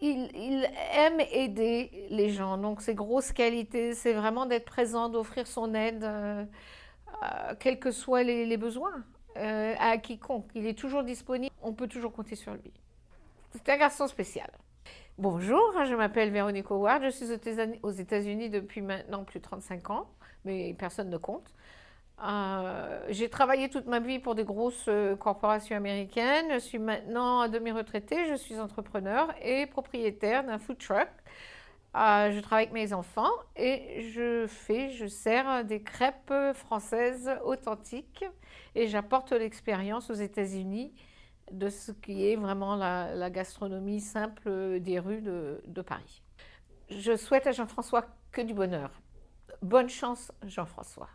il aime aider les gens. Donc, ses grosses qualités, c'est vraiment d'être présent, d'offrir son aide, quels que soient les besoins, à quiconque. Il est toujours disponible, on peut toujours compter sur lui. C'est un garçon spécial. Bonjour, je m'appelle Véronique Howard, je suis aux États-Unis depuis maintenant plus de 35 ans, mais personne ne compte. J'ai travaillé toute ma vie pour des grosses corporations américaines. Je suis maintenant à demi-retraitée, je suis entrepreneur et propriétaire d'un food truck. Je travaille avec mes enfants et je sers des crêpes françaises authentiques et j'apporte l'expérience aux États-Unis de ce qui est vraiment la gastronomie simple des rues de Paris. Je souhaite à Jean-François que du bonheur. Bonne chance, Jean-François.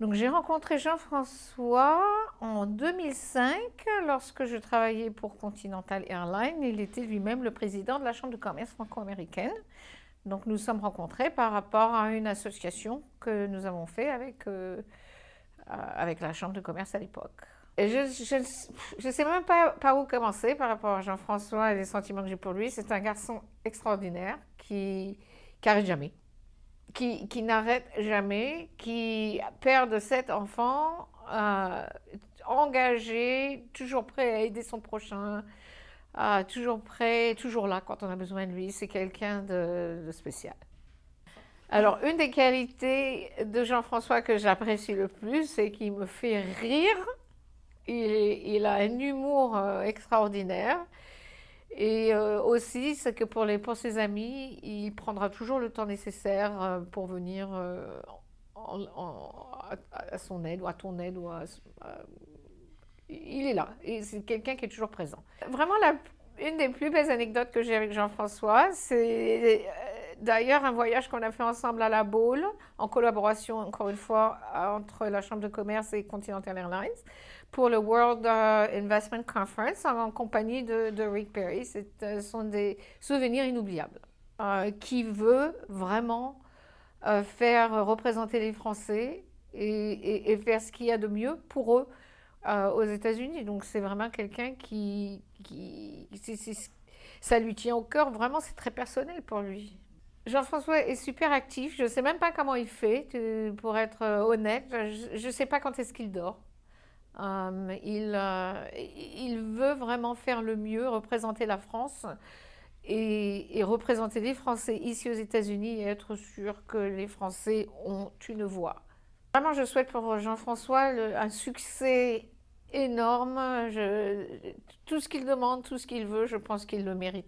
Donc, j'ai rencontré Jean-François en 2005 lorsque je travaillais pour Continental Airlines. Il était lui-même le président de la Chambre de commerce franco-américaine. Donc, nous sommes rencontrés par rapport à une association que nous avons fait avec la Chambre de commerce à l'époque. Et je ne sais même pas par où commencer par rapport à Jean-François et les sentiments que j'ai pour lui. C'est un garçon extraordinaire qui n'arrête jamais. Qui n'arrête jamais, qui père de 7 enfants, engagé, toujours prêt à aider son prochain, toujours prêt, toujours là quand on a besoin de lui. C'est quelqu'un de spécial. Alors, une des qualités de Jean-François que j'apprécie le plus, c'est qu'il me fait rire. Il a un humour extraordinaire. Et aussi, c'est que pour ses amis, il prendra toujours le temps nécessaire pour venir à son aide ou à ton aide. Il est là, et c'est quelqu'un qui est toujours présent. Vraiment, une des plus belles anecdotes que j'ai avec Jean-François, c'est d'ailleurs un voyage qu'on a fait ensemble à La Baule, en collaboration, encore une fois, entre la Chambre de commerce et Continental Airlines, pour le World Investment Conference en compagnie de Rick Perry. Ce sont des souvenirs inoubliables. Qui veut vraiment faire représenter les Français et faire ce qu'il y a de mieux pour eux aux États-Unis. Donc c'est vraiment quelqu'un ça lui tient au cœur. Vraiment, c'est très personnel pour lui. Jean-François est super actif. Je ne sais même pas comment il fait, pour être honnête. Je ne sais pas quand est-ce qu'il dort. Il veut vraiment faire le mieux, représenter la France et représenter les Français ici aux États-Unis et être sûr que les Français ont une voix. Vraiment, je souhaite pour Jean-François un succès énorme. Tout ce qu'il demande, tout ce qu'il veut, je pense qu'il le mérite.